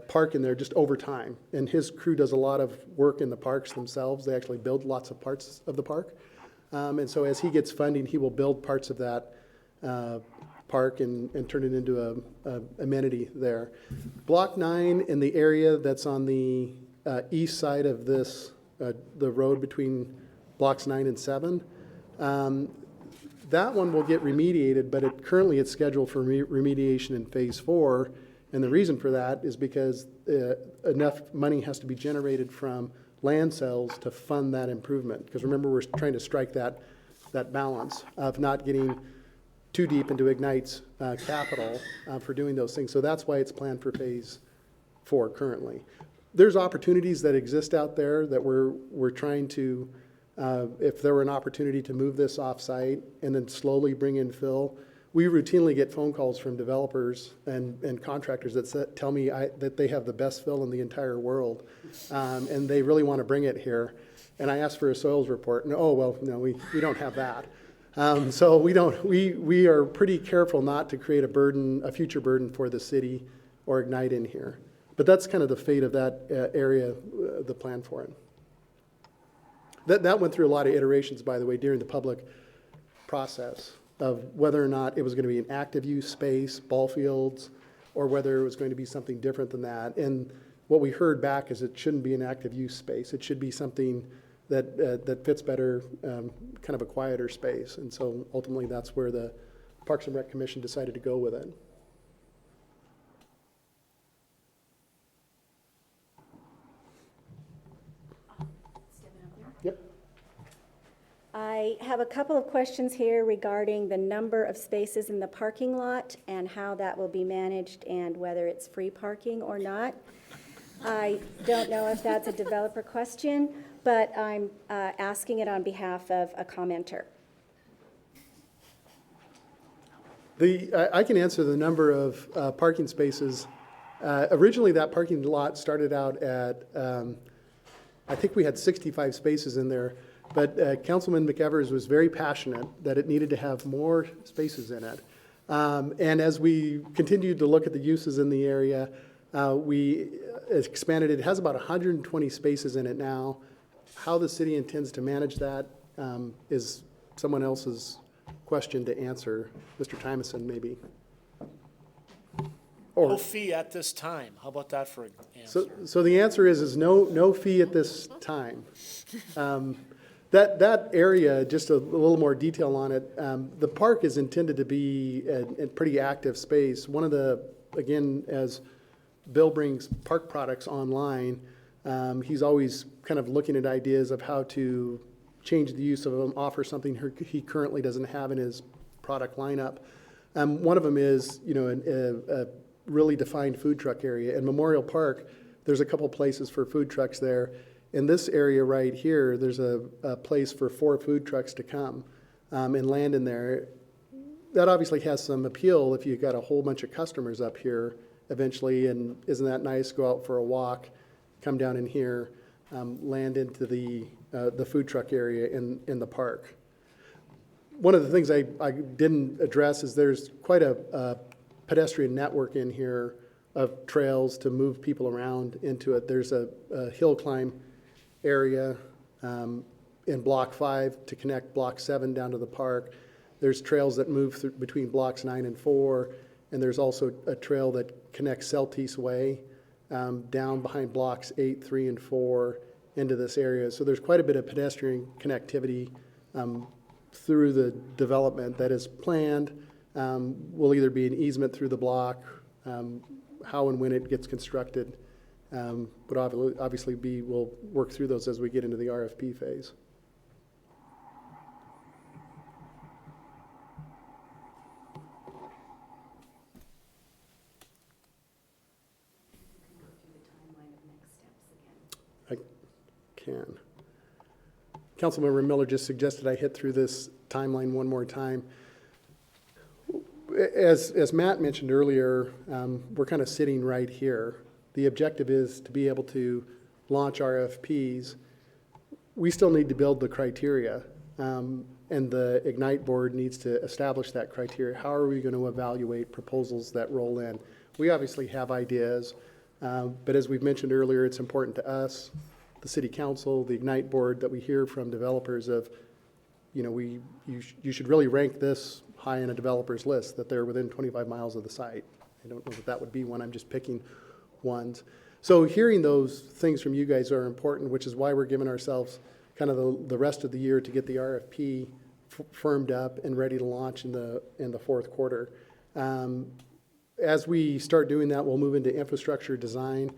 park in there just over time. And his crew does a lot of work in the parks themselves. They actually build lots of parts of the park. And so as he gets funding, he will build parts of that park and turn it into a amenity there. Block 9 in the area that's on the east side of this, the road between blocks 9 and 7, that one will get remediated, but currently it's scheduled for remediation in phase 4. And the reason for that is because enough money has to be generated from land sales to fund that improvement. Because remember, we're trying to strike that balance of not getting too deep into Ignite's capital for doing those things. So that's why it's planned for phase 4 currently. There's opportunities that exist out there that we're trying to, if there were an opportunity to move this off-site and then slowly bring in fill. We routinely get phone calls from developers and contractors that tell me that they have the best fill in the entire world, and they really want to bring it here. And I ask for a soils report, and oh, well, no, we don't have that. So we are pretty careful not to create a future burden for the city or Ignite in here. But that's kind of the fate of that area, the plan for it. That went through a lot of iterations, by the way, during the public process of whether or not it was going to be an active use space, ball fields, or whether it was going to be something different than that. And what we heard back is it shouldn't be an active use space. It should be something that fits better, kind of a quieter space. And so ultimately that's where the Parks and Rec Commission decided to go with it. Yep. I have a couple of questions here regarding the number of spaces in the parking lot and how that will be managed and whether it's free parking or not. I don't know if that's a developer question, but I'm asking it on behalf of a commenter. I can answer the number of parking spaces. Originally, that parking lot started out at, I think we had 65 spaces in there, but Councilman McEvers was very passionate that it needed to have more spaces in it. And as we continued to look at the uses in the area, we expanded it. It has about 120 spaces in it now. How the city intends to manage that is someone else's question to answer. Mr. Tymeson, maybe. No fee at this time. How about that for an answer? So the answer is no fee at this time. That area, just a little more detail on it, the park is intended to be a pretty active space. One of the, again, as Bill brings park products online, he's always kind of looking at ideas of how to change the use of them, offer something he currently doesn't have in his product lineup. One of them is, a really defined food truck area. In Memorial Park, there's a couple places for food trucks there. In this area right here, there's a place for 4 food trucks to come and land in there. That obviously has some appeal if you've got a whole bunch of customers up here eventually, and isn't that nice? Go out for a walk, come down in here, land into the food truck area in the park. One of the things I didn't address is there's quite a pedestrian network in here of trails to move people around into it. There's a hill climb area in Block 5 to connect Block 7 down to the park. There's trails that move between Blocks 9 and 4, and there's also a trail that connects Celtice Way down behind Blocks 8, 3, and 4 into this area. So there's quite a bit of pedestrian connectivity through the development that is planned. Will either be an easement through the block, how and when it gets constructed, would obviously we'll work through those as we get into the RFP phase. I can. Councilmember Miller just suggested I hit through this timeline one more time. As Matt mentioned earlier, we're kind of sitting right here. The objective is to be able to launch RFPs. We still need to build the criteria, and the Ignite board needs to establish that criteria. How are we going to evaluate proposals that roll in? We obviously have ideas, but as we've mentioned earlier, it's important to us, the city council, the Ignite board, that we hear from developers of, you should really rank this high on a developer's list, that they're within 25 miles of the site. I don't know that would be one, I'm just picking ones. So hearing those things from you guys are important, which is why we're giving ourselves kind of the rest of the year to get the RFP firmed up and ready to launch in the fourth quarter. As we start doing that, we'll move into infrastructure design.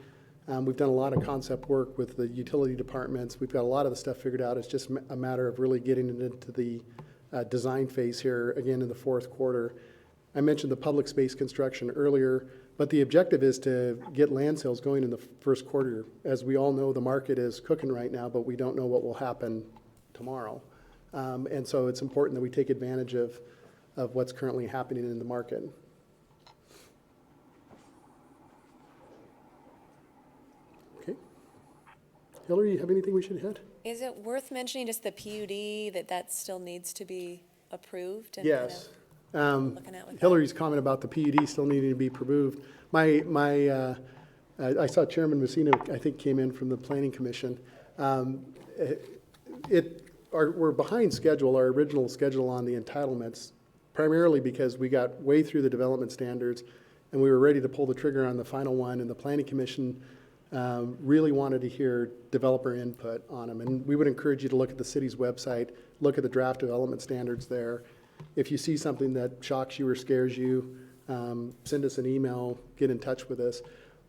We've done a lot of concept work with the utility departments. We've got a lot of the stuff figured out. It's just a matter of really getting it into the design phase here, again, in the fourth quarter. I mentioned the public space construction earlier, but the objective is to get land sales going in the first quarter. As we all know, the market is cooking right now, but we don't know what will happen tomorrow. And so it's important that we take advantage of what's currently happening in the market. Okay. Hillary, you have anything we should hit? Is it worth mentioning just the PUD, that still needs to be approved? And Yes. looking at with Hillary's comment about the PUD still needing to be approved. I saw Chairman Messina, I think, came in from the Planning Commission. We're behind schedule, our original schedule on the entitlements, primarily because we got way through the development standards and we were ready to pull the trigger on the final one, and the Planning Commission really wanted to hear developer input on them. And we would encourage you to look at the city's website, look at the draft development standards there. If you see something that shocks you or scares you, send us an email, get in touch with us.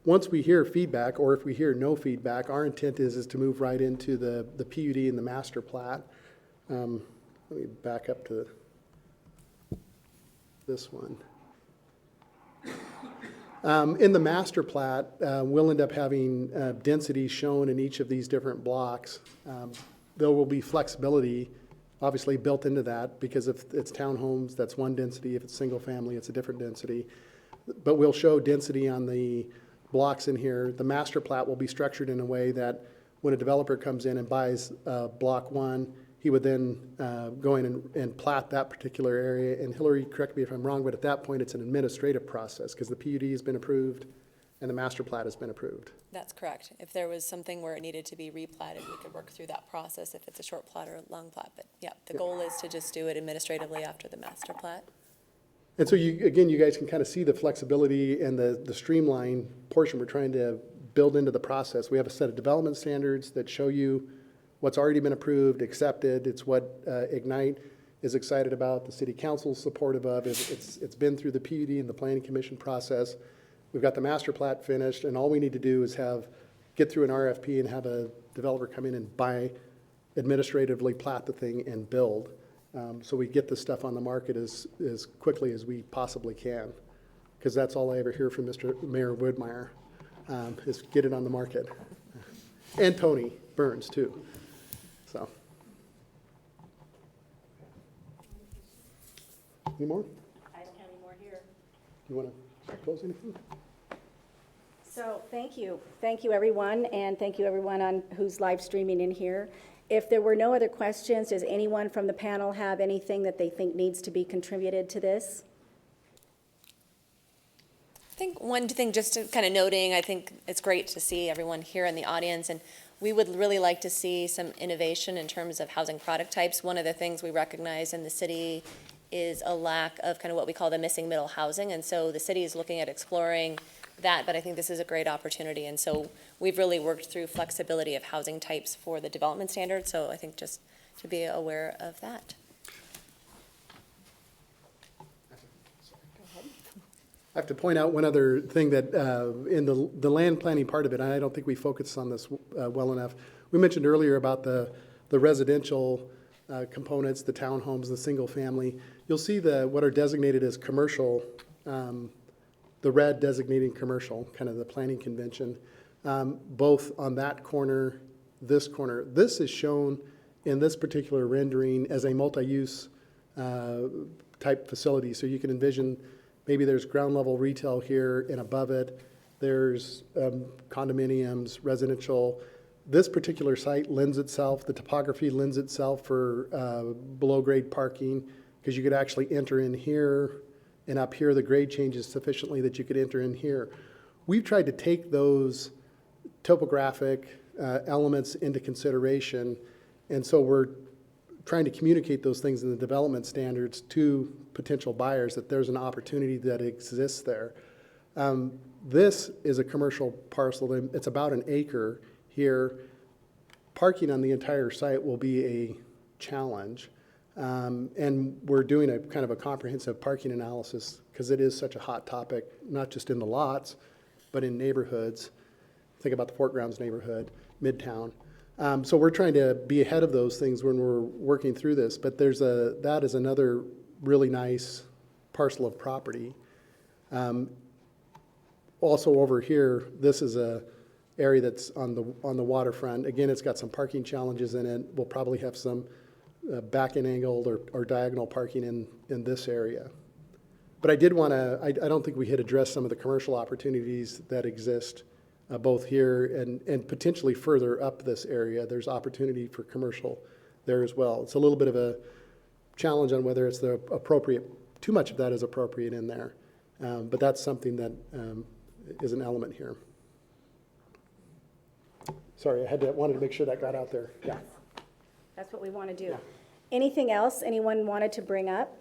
Once we hear feedback, or if we hear no feedback, our intent is to move right into the PUD and the master plat. Let me back up to this one. In the master plat, we'll end up having density shown in each of these different blocks. There will be flexibility obviously built into that, because if it's townhomes, that's one density. If it's single family, it's a different density. But we'll show density on the blocks in here. The master plat will be structured in a way that when a developer comes in and buys block 1, he would then go in and plat that particular area. And Hillary, correct me if I'm wrong, but at that point it's an administrative process because the PUD has been approved and the master plat has been approved. That's correct. If there was something where it needed to be replatted, we could work through that process if it's a short plat or a long plat. But yeah, the goal is to just do it administratively after the master plat. And so you, again, you guys can kind of see the flexibility and the streamline portion we're trying to build into the process. We have a set of development standards that show you what's already been approved, accepted. It's what Ignite is excited about, the city council's supportive of. It's been through the PUD and the planning commission process. We've got the master plat finished, and all we need to do is get through an RFP and have a developer come in and administratively plat the thing and build. So we get this stuff on the market as quickly as we possibly can, because that's all I ever hear from Mr. Mayor Woodmeyer, is get it on the market. And Tony Burns, too. So. Any more? I don't have any more here. You want to close anything? So thank you. Thank you, everyone, and thank you, everyone who's live streaming in here. If there were no other questions, does anyone from the panel have anything that they think needs to be contributed to this? I think one thing, just to kind of noting, I think it's great to see everyone here in the audience, and we would really like to see some innovation in terms of housing product types. One of the things we recognize in the city is a lack of kind of what we call the missing middle housing, and so the city is looking at exploring that, but I think this is a great opportunity, and so we've really worked through flexibility of housing types for the development standards, so I think just to be aware of that. I have to point out one other thing that in the land planning part of it, and I don't think we focused on this well enough. We mentioned earlier about the residential components, the townhomes, the single family. You'll see what are designated as commercial, the red designating commercial, kind of the planning convention, both on that corner, this corner. This is shown in this particular rendering as a multi-use type facility. So you can envision maybe there's ground level retail here, and above it there's condominiums, residential. This particular site lends itself, the topography lends itself for below grade parking, because you could actually enter in here, and up here the grade changes sufficiently that you could enter in here. We've tried to take those topographic elements into consideration, and so we're trying to communicate those things in the development standards to potential buyers, that there's an opportunity that exists there. This is a commercial parcel. It's about an acre here. Parking on the entire site will be a challenge. And we're doing a kind of a comprehensive parking analysis, because it is such a hot topic, not just in the lots, but in neighborhoods. Think about the Fort Grounds neighborhood, Midtown. So we're trying to be ahead of those things when we're working through this, but that is another really nice parcel of property. Also over here, this is a area that's on the waterfront. Again, it's got some parking challenges in it. We'll probably have some back-end angled or diagonal parking in this area. But I did want to, I don't think we had addressed some of the commercial opportunities that exist both here and potentially further up this area. There's opportunity for commercial there as well. It's a little bit of a challenge on whether it's the appropriate, too much of that is appropriate in there. But that's something that is an element here. Sorry, wanted to make sure that got out there. Yeah. That's what we want to do. Yeah. Anything else anyone wanted to bring up?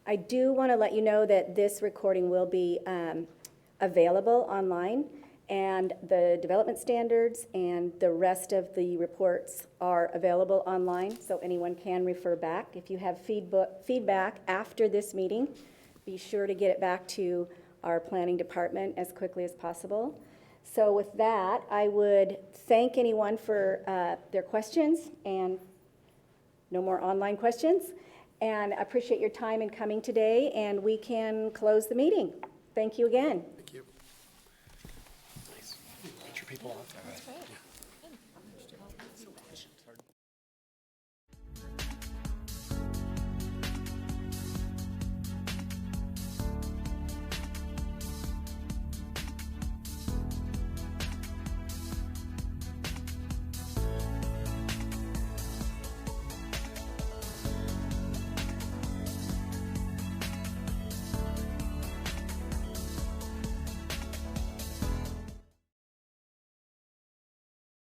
I do want to let you know that this recording will be available online, and the development standards and the rest of the reports are available online, so anyone can refer back. If you have feedback after this meeting, be sure to get it back to our planning department as quickly as possible. So with that, I would thank anyone for their questions, and no more online questions. And I appreciate your time in coming today, and we can close the meeting. Thank you again. Thank you. Nice. Get your people off.